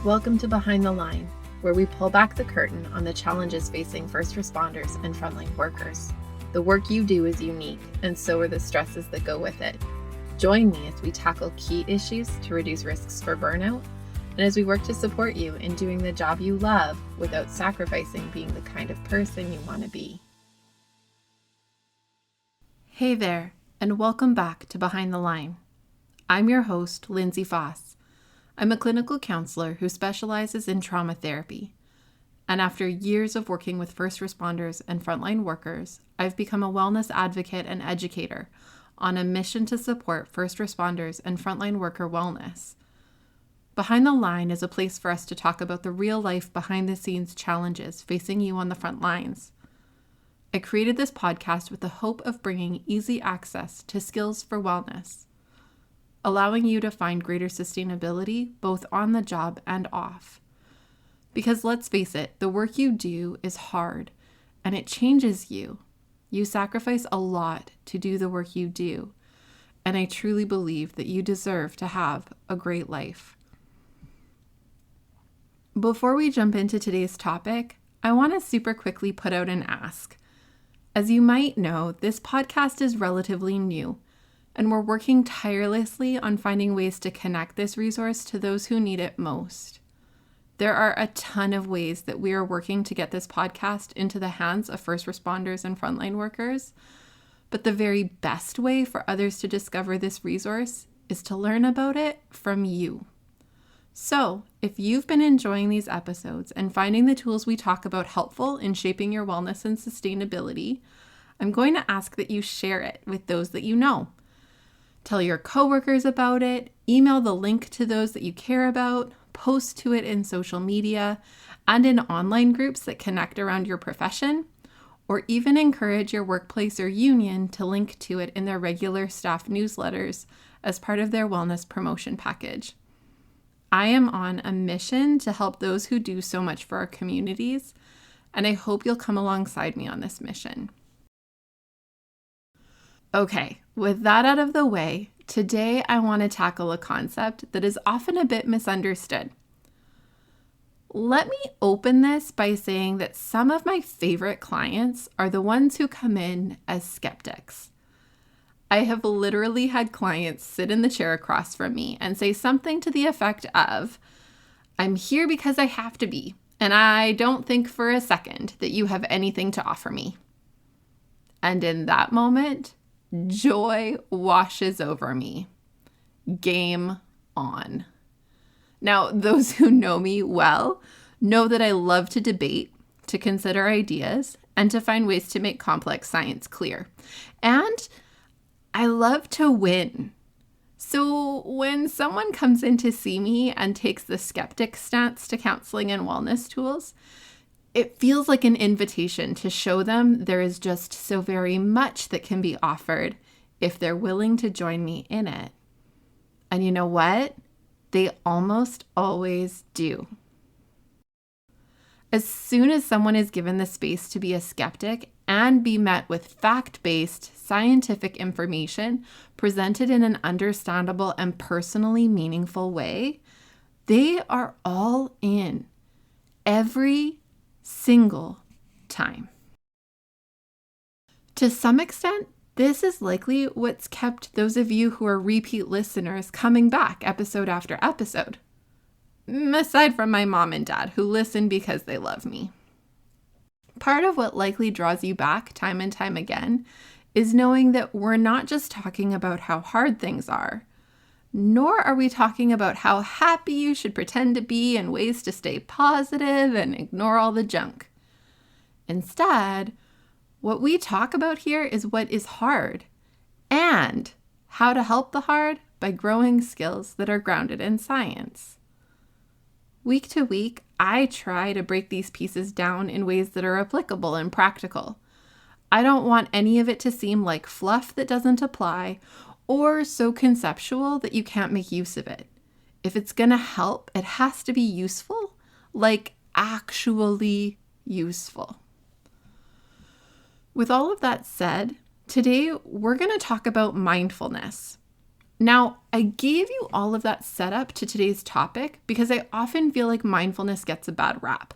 Welcome to Behind the Line, where we pull back the curtain on the challenges facing first responders and frontline workers. The work you do is unique, and so are the stresses that go with it. Join me as we tackle key issues to reduce risks for burnout, and as we work to support you in doing the job you love without sacrificing being the kind of person you want to be. Hey there, and welcome back to Behind the Line. I'm your host, Lindsay Foss. I'm a clinical counselor who specializes in trauma therapy. And after years of working with first responders and frontline workers, I've become a wellness advocate and educator on a mission to support first responders and frontline worker wellness. Behind the Line is a place for us to talk about the real life behind the scenes challenges facing you on the front lines. I created this podcast with the hope of bringing easy access to skills for wellness, allowing you to find greater sustainability both on the job and off. Because let's face it, the work you do is hard and it changes you. You sacrifice a lot to do the work you do, and I truly believe that you deserve to have a great life. Before we jump into today's topic, I want to super quickly put out an ask. As you might know, this podcast is relatively new, and we're working tirelessly on finding ways to connect this resource to those who need it most. There are a ton of ways that we are working to get this podcast into the hands of first responders and frontline workers, but the very best way for others to discover this resource is to learn about it from you. So, if you've been enjoying these episodes and finding the tools we talk about helpful in shaping your wellness and sustainability, I'm going to ask that you share it with those that you know. Tell your coworkers about it, email the link to those that you care about, post to it in social media and in online groups that connect around your profession, or even encourage your workplace or union to link to it in their regular staff newsletters as part of their wellness promotion package. I am on a mission to help those who do so much for our communities, and I hope you'll come alongside me on this mission. Okay, with that out of the way, today I want to tackle a concept that is often a bit misunderstood. Let me open this by saying that some of my favorite clients are the ones who come in as skeptics. I have literally had clients sit in the chair across from me and say something to the effect of, "I'm here because I have to be, and I don't think for a second that you have anything to offer me." And in that moment, joy washes over me. Game on. Now, those who know me well know that I love to debate, to consider ideas, and to find ways to make complex science clear. And I love to win. So when someone comes in to see me and takes the skeptic stance to counseling and wellness tools, it feels like an invitation to show them there is just so very much that can be offered if they're willing to join me in it. And you know what? They almost always do. As soon as someone is given the space to be a skeptic and be met with fact-based scientific information presented in an understandable and personally meaningful way, they are all in every single time. To some extent, this is likely what's kept those of you who are repeat listeners coming back episode after episode. Aside from my mom and dad, who listen because they love me. Part of what likely draws you back time and time again is knowing that we're not just talking about how hard things are, nor are we talking about how happy you should pretend to be and ways to stay positive and ignore all the junk. Instead, what we talk about here is what is hard and how to help the hard by growing skills that are grounded in science. Week to week, I try to break these pieces down in ways that are applicable and practical. I don't want any of it to seem like fluff that doesn't apply or so conceptual that you can't make use of it. If it's going to help, it has to be useful, like actually useful. With all of that said, today we're going to talk about mindfulness. Now, I gave you all of that setup to today's topic because I often feel like mindfulness gets a bad rap,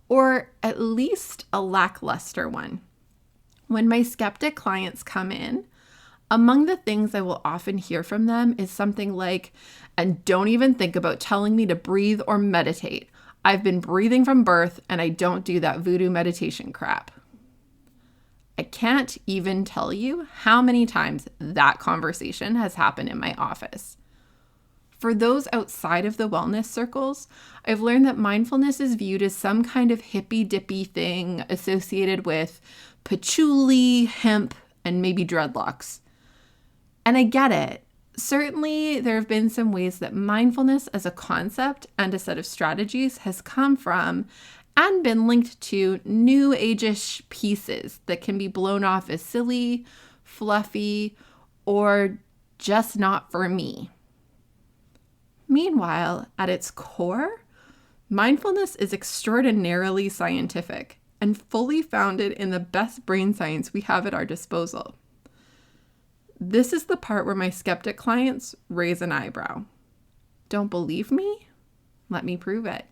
or at least a lackluster one. When my skeptic clients come in, among the things I will often hear from them is something like, and don't even think about telling me to breathe or meditate. I've been breathing from birth and I don't do that voodoo meditation crap. I can't even tell you how many times that conversation has happened in my office. For those outside of the wellness circles, I've learned that mindfulness is viewed as some kind of hippy-dippy thing associated with patchouli, hemp, and maybe dreadlocks. And I get it. Certainly, there have been some ways that mindfulness as a concept and a set of strategies has come from and been linked to new age-ish pieces that can be blown off as silly, fluffy, or just not for me. Meanwhile, at its core, mindfulness is extraordinarily scientific and fully founded in the best brain science we have at our disposal. This is the part where my skeptic clients raise an eyebrow. Don't believe me? Let me prove it.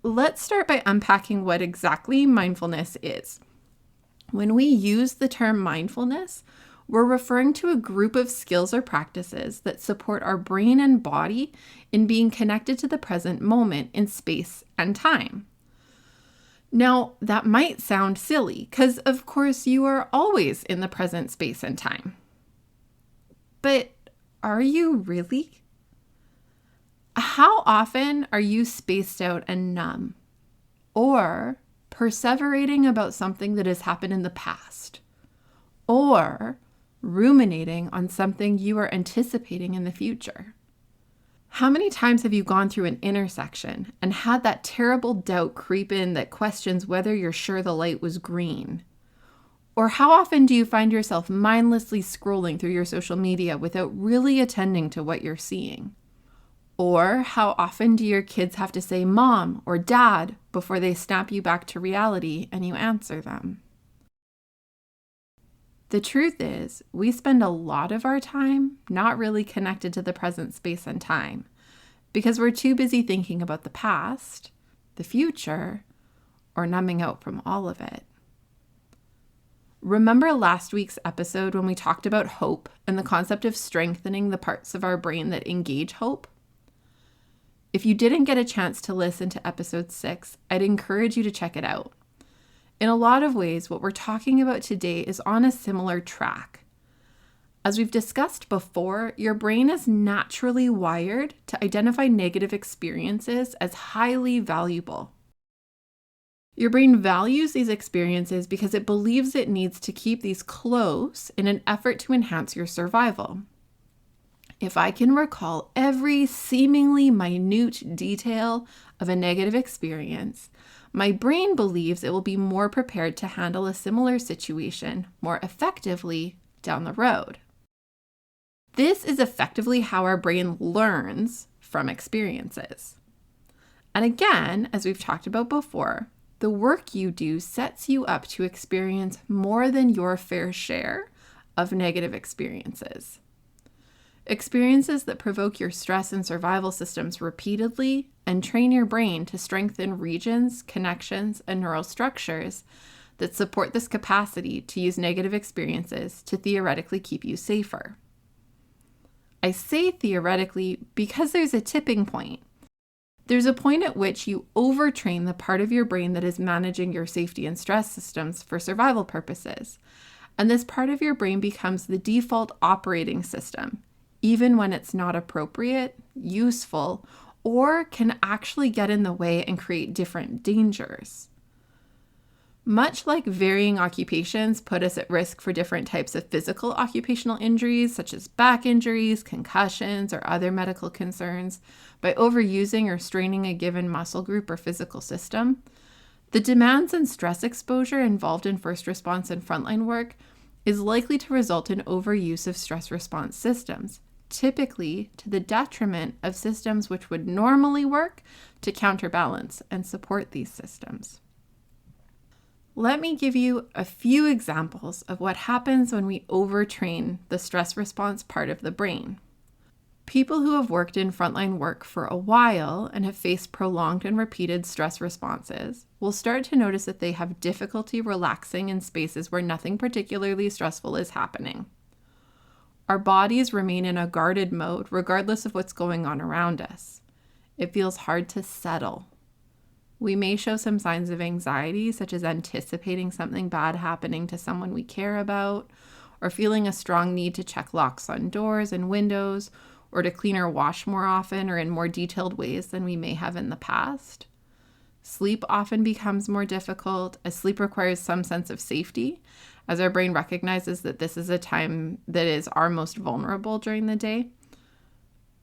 Let's start by unpacking what exactly mindfulness is. When we use the term mindfulness, we're referring to a group of skills or practices that support our brain and body in being connected to the present moment in space and time. Now, that might sound silly, because of course you are always in the present space and time. But are you really? How often are you spaced out and numb? Or perseverating about something that has happened in the past? Or ruminating on something you are anticipating in the future? How many times have you gone through an intersection and had that terrible doubt creep in that questions whether you're sure the light was green? Or how often do you find yourself mindlessly scrolling through your social media without really attending to what you're seeing? Or how often do your kids have to say mom or dad before they snap you back to reality and you answer them? The truth is, we spend a lot of our time not really connected to the present space and time because we're too busy thinking about the past, the future, or numbing out from all of it. Remember last week's episode when we talked about hope and the concept of strengthening the parts of our brain that engage hope? If you didn't get a chance to listen to episode 6, I'd encourage you to check it out. In a lot of ways, what we're talking about today is on a similar track. As we've discussed before, your brain is naturally wired to identify negative experiences as highly valuable. Your brain values these experiences because it believes it needs to keep these close in an effort to enhance your survival. If I can recall every seemingly minute detail of a negative experience, my brain believes it will be more prepared to handle a similar situation more effectively down the road. This is effectively how our brain learns from experiences. And again, as we've talked about before, the work you do sets you up to experience more than your fair share of negative experiences. Experiences that provoke your stress and survival systems repeatedly and train your brain to strengthen regions, connections, and neural structures that support this capacity to use negative experiences to theoretically keep you safer. I say theoretically because there's a tipping point. There's a point at which you overtrain the part of your brain that is managing your safety and stress systems for survival purposes, and this part of your brain becomes the default operating system, even when it's not appropriate, useful, or can actually get in the way and create different dangers. Much like varying occupations put us at risk for different types of physical occupational injuries, such as back injuries, concussions, or other medical concerns, by overusing or straining a given muscle group or physical system, the demands and stress exposure involved in first response and frontline work is likely to result in overuse of stress response systems, typically to the detriment of systems which would normally work to counterbalance and support these systems. Let me give you a few examples of what happens when we overtrain the stress response part of the brain. People who have worked in frontline work for a while and have faced prolonged and repeated stress responses will start to notice that they have difficulty relaxing in spaces where nothing particularly stressful is happening. Our bodies remain in a guarded mode regardless of what's going on around us. It feels hard to settle. We may show some signs of anxiety, such as anticipating something bad happening to someone we care about, or feeling a strong need to check locks on doors and windows, or to clean or wash more often or in more detailed ways than we may have in the past. Sleep often becomes more difficult, as sleep requires some sense of safety, as our brain recognizes that this is a time that is our most vulnerable during the day.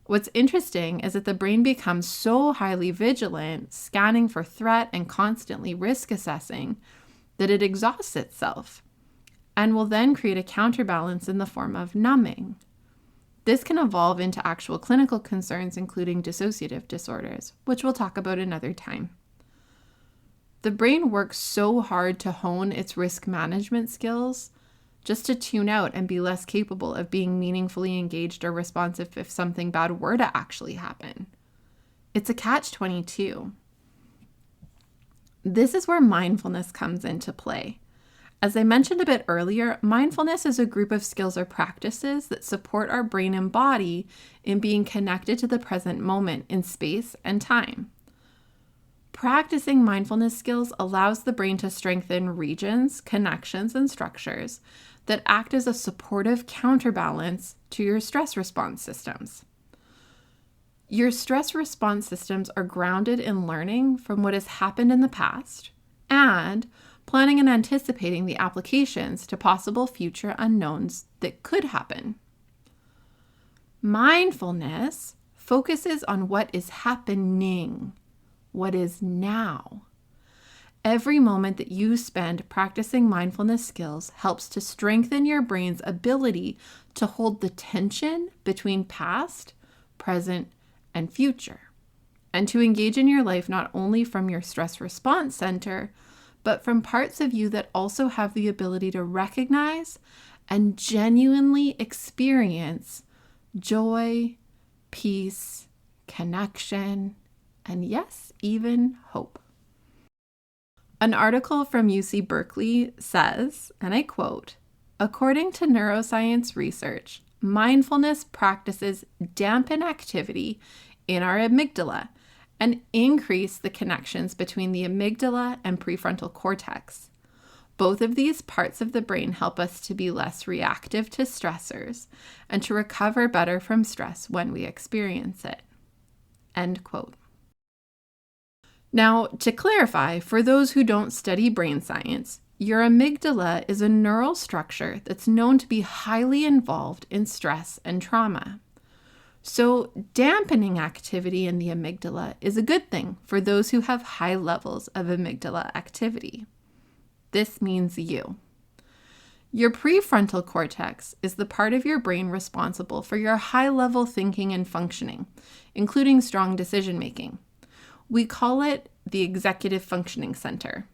What's interesting is that the brain becomes so highly vigilant, scanning for threat and constantly risk assessing, that it exhausts itself and will then create a counterbalance in the form of numbing. This can evolve into actual clinical concerns, including dissociative disorders, which we'll talk about another time. The brain works so hard to hone its risk management skills just to tune out and be less capable of being meaningfully engaged or responsive if something bad were to actually happen. It's a catch-22. This is where mindfulness comes into play. As I mentioned a bit earlier, mindfulness is a group of skills or practices that support our brain and body in being connected to the present moment in space and time. Practicing mindfulness skills allows the brain to strengthen regions, connections, and structures that act as a supportive counterbalance to your stress response systems. Your stress response systems are grounded in learning from what has happened in the past and planning and anticipating the applications to possible future unknowns that could happen. Mindfulness focuses on what is happening, what is now. Every moment that you spend practicing mindfulness skills helps to strengthen your brain's ability to hold the tension between past, present, and future, and to engage in your life not only from your stress response center, but from parts of you that also have the ability to recognize and genuinely experience joy, peace, connection, and yes, even hope. An article from UC Berkeley says, and I quote, "According to neuroscience research, mindfulness practices dampen activity in our amygdala and increase the connections between the amygdala and prefrontal cortex. Both of these parts of the brain help us to be less reactive to stressors and to recover better from stress when we experience it." End quote. Now, to clarify, for those who don't study brain science, your amygdala is a neural structure that's known to be highly involved in stress and trauma. So, dampening activity in the amygdala is a good thing for those who have high levels of amygdala activity. This means you. Your prefrontal cortex is the part of your brain responsible for your high-level thinking and functioning, including strong decision-making. We call it the executive functioning center.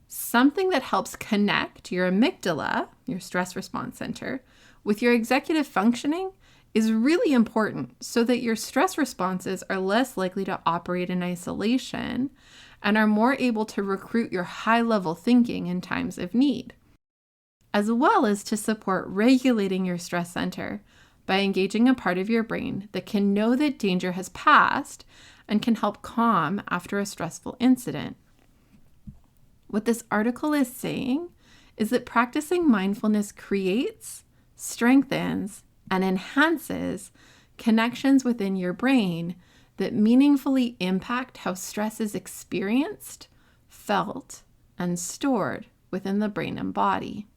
Something that helps connect your amygdala, your stress response center, with your executive functioning is really important so that your stress responses are less likely to operate in isolation and are more able to recruit your high-level thinking in times of need, as well as to support regulating your stress center by engaging a part of your brain that can know that danger has passed and can help calm after a stressful incident. What this article is saying is that practicing mindfulness creates, strengthens, and enhances connections within your brain that meaningfully impact how stress is experienced, felt, and stored within the brain and body.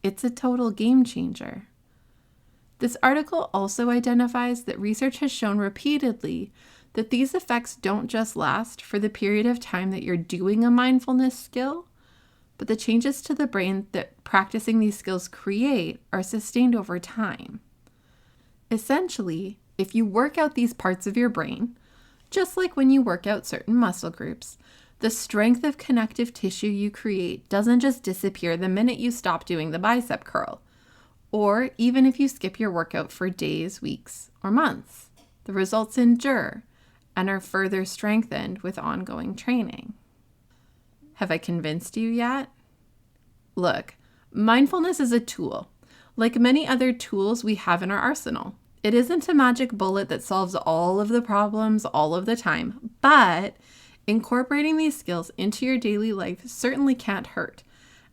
It's a total game changer. This article also identifies that research has shown repeatedly that these effects don't just last for the period of time that you're doing a mindfulness skill, but the changes to the brain that practicing these skills create are sustained over time. Essentially, if you work out these parts of your brain, just like when you work out certain muscle groups, The strength of connective tissue you create doesn't just disappear the minute you stop doing the bicep curl, or even if you skip your workout for days, weeks, or months. The results endure and are further strengthened with ongoing training. Have I convinced you yet? Look, mindfulness is a tool. Like many other tools we have in our arsenal. It isn't a magic bullet that solves all of the problems all of the time, but incorporating these skills into your daily life certainly can't hurt,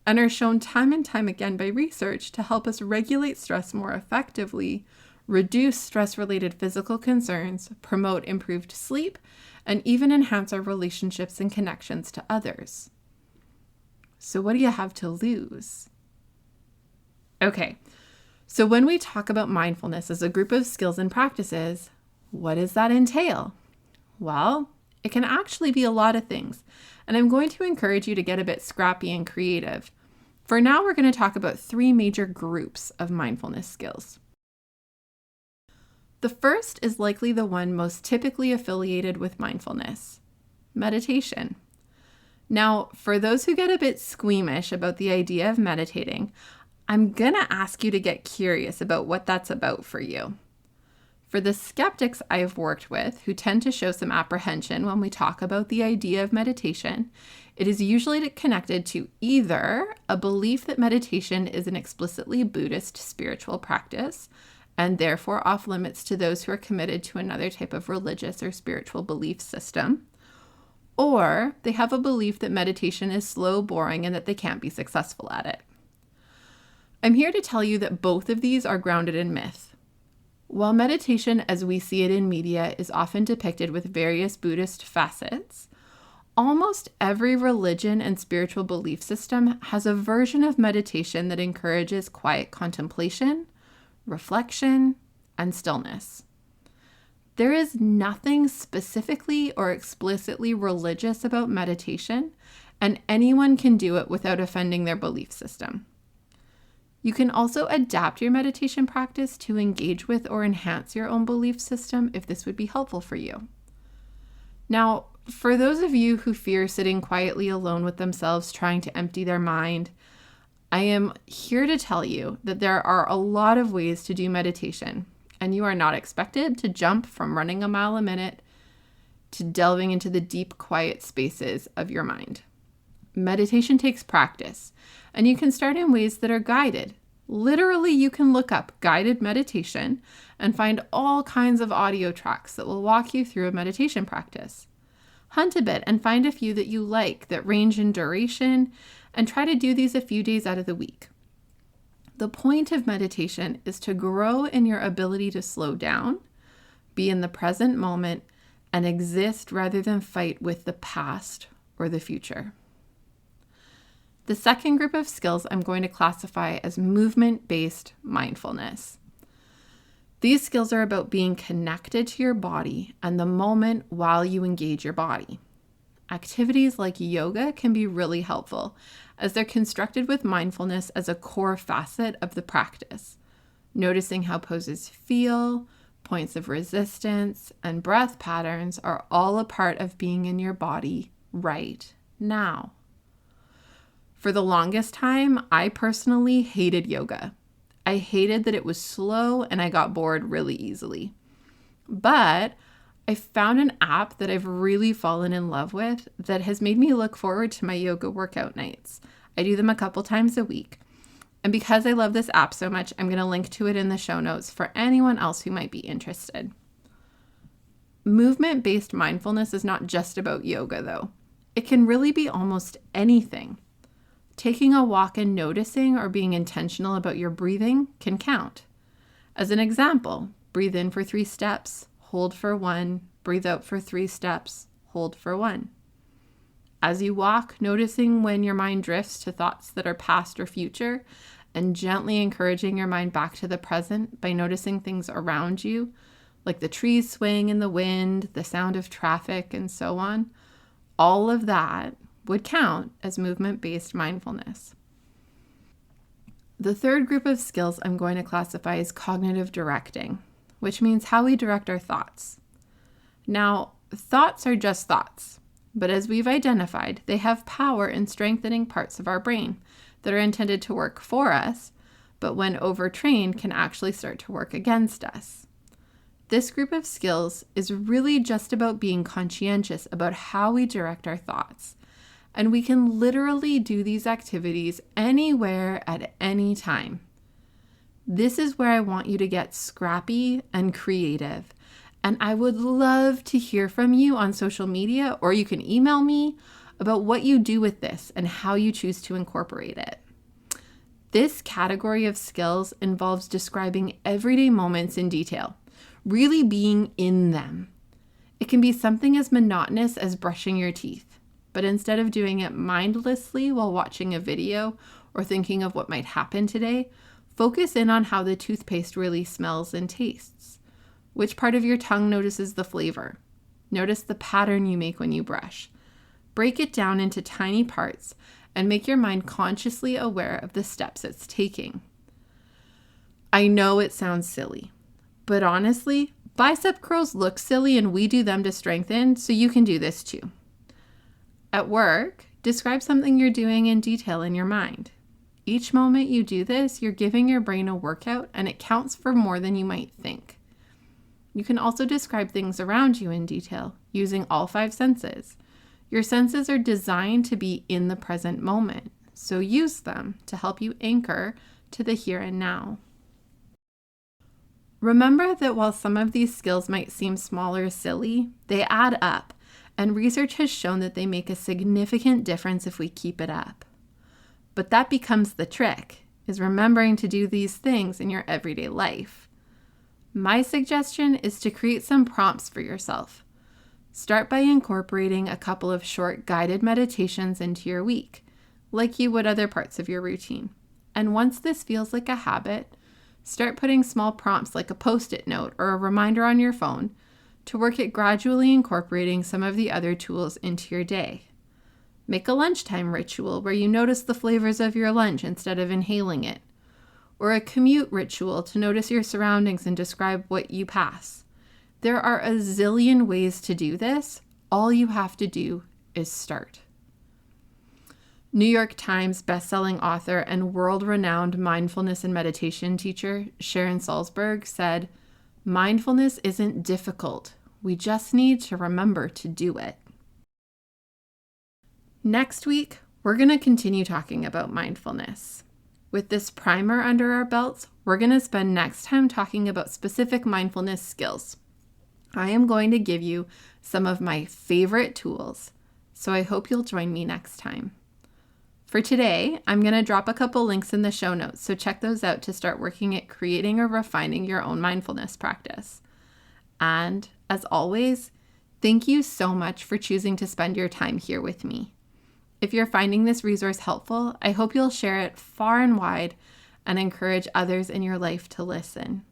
and are shown time and time again by research to help us regulate stress more effectively, reduce stress-related physical concerns, promote improved sleep, and even enhance our relationships and connections to others. So what do you have to lose? Okay, so when we talk about mindfulness as a group of skills and practices, what does that entail? Well, it can actually be a lot of things, and I'm going to encourage you to get a bit scrappy and creative. For now, we're going to talk about 3 major groups of mindfulness skills. The first is likely the one most typically affiliated with mindfulness: meditation. Now, for those who get a bit squeamish about the idea of meditating, I'm going to ask you to get curious about what that's about for you. For the skeptics I've worked with who tend to show some apprehension when we talk about the idea of meditation, it is usually connected to either a belief that meditation is an explicitly Buddhist spiritual practice and therefore off limits to those who are committed to another type of religious or spiritual belief system, or they have a belief that meditation is slow, boring, and that they can't be successful at it. I'm here to tell you that both of these are grounded in myth. While meditation as we see it in media is often depicted with various Buddhist facets, almost every religion and spiritual belief system has a version of meditation that encourages quiet contemplation, reflection, and stillness. There is nothing specifically or explicitly religious about meditation, and anyone can do it without offending their belief system. You can also adapt your meditation practice to engage with or enhance your own belief system if this would be helpful for you. Now, for those of you who fear sitting quietly alone with themselves trying to empty their mind, I am here to tell you that there are a lot of ways to do meditation, and you are not expected to jump from running a mile a minute to delving into the deep, quiet spaces of your mind. Meditation takes practice, and you can start in ways that are guided. Literally, you can look up guided meditation and find all kinds of audio tracks that will walk you through a meditation practice. Hunt a bit and find a few that you like that range in duration, and try to do these a few days out of the week. The point of meditation is to grow in your ability to slow down, be in the present moment, and exist rather than fight with the past or the future. The second group of skills I'm going to classify as movement-based mindfulness. These skills are about being connected to your body and the moment while you engage your body. Activities like yoga can be really helpful as they're constructed with mindfulness as a core facet of the practice. Noticing how poses feel, points of resistance, and breath patterns are all a part of being in your body right now. For the longest time, I personally hated yoga. I hated that it was slow and I got bored really easily. But I found an app that I've really fallen in love with that has made me look forward to my yoga workout nights. I do them a couple times a week. And because I love this app so much, I'm going to link to it in the show notes for anyone else who might be interested. Movement-based mindfulness is not just about yoga, though. It can really be almost anything. Taking a walk and noticing or being intentional about your breathing can count. As an example, breathe in for 3 steps, hold for 1, breathe out for 3 steps, hold for 1. As you walk, noticing when your mind drifts to thoughts that are past or future, and gently encouraging your mind back to the present by noticing things around you, like the trees swaying in the wind, the sound of traffic, and so on. All of that would count as movement-based mindfulness. The third group of skills I'm going to classify as cognitive directing, which means how we direct our thoughts. Now, thoughts are just thoughts. but as we've identified, they have power in strengthening parts of our brain that are intended to work for us, but when overtrained can actually start to work against us. This group of skills is really just about being conscientious about how we direct our thoughts. And we can literally do these activities anywhere at any time. This is where I want you to get scrappy and creative. And I would love to hear from you on social media, or you can email me about what you do with this and how you choose to incorporate it. This category of skills involves describing everyday moments in detail, really being in them. It can be something as monotonous as brushing your teeth, but instead of doing it mindlessly while watching a video or thinking of what might happen today, focus in on how the toothpaste really smells and tastes. Which part of your tongue notices the flavor? Notice the pattern you make when you brush. Break it down into tiny parts and make your mind consciously aware of the steps it's taking. I know it sounds silly, but honestly, bicep curls look silly and we do them to strengthen, so you can do this too. At work, describe something you're doing in detail in your mind. Each moment you do this, you're giving your brain a workout, and it counts for more than you might think. You can also describe things around you in detail, using all 5 senses. Your senses are designed to be in the present moment, so use them to help you anchor to the here and now. Remember that while some of these skills might seem small or silly, they add up, and research has shown that they make a significant difference if we keep it up. But that becomes the trick, is remembering to do these things in your everyday life. My suggestion is to create some prompts for yourself. Start by incorporating a couple of short guided meditations into your week, like you would other parts of your routine. And once this feels like a habit, start putting small prompts like a Post-it note or a reminder on your phone to work at gradually incorporating some of the other tools into your day. Make a lunchtime ritual where you notice the flavors of your lunch instead of inhaling it, or a commute ritual to notice your surroundings and describe what you pass. There are a zillion ways to do this. All you have to do is start. New York Times bestselling author and world-renowned mindfulness and meditation teacher Sharon Salzberg said, "Mindfulness isn't difficult. We just need to remember to do it." Next week, we're going to continue talking about mindfulness. With this primer under our belts, we're going to spend next time talking about specific mindfulness skills. I am going to give you some of my favorite tools, so I hope you'll join me next time. For today, I'm going to drop a couple links in the show notes, so check those out to start working at creating or refining your own mindfulness practice. And as always, thank you so much for choosing to spend your time here with me. If you're finding this resource helpful, I hope you'll share it far and wide and encourage others in your life to listen.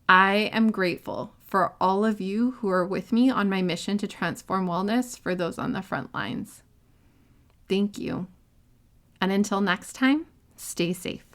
I am grateful for all of you who are with me on my mission to transform wellness for those on the front lines. Thank you. And until next time, stay safe.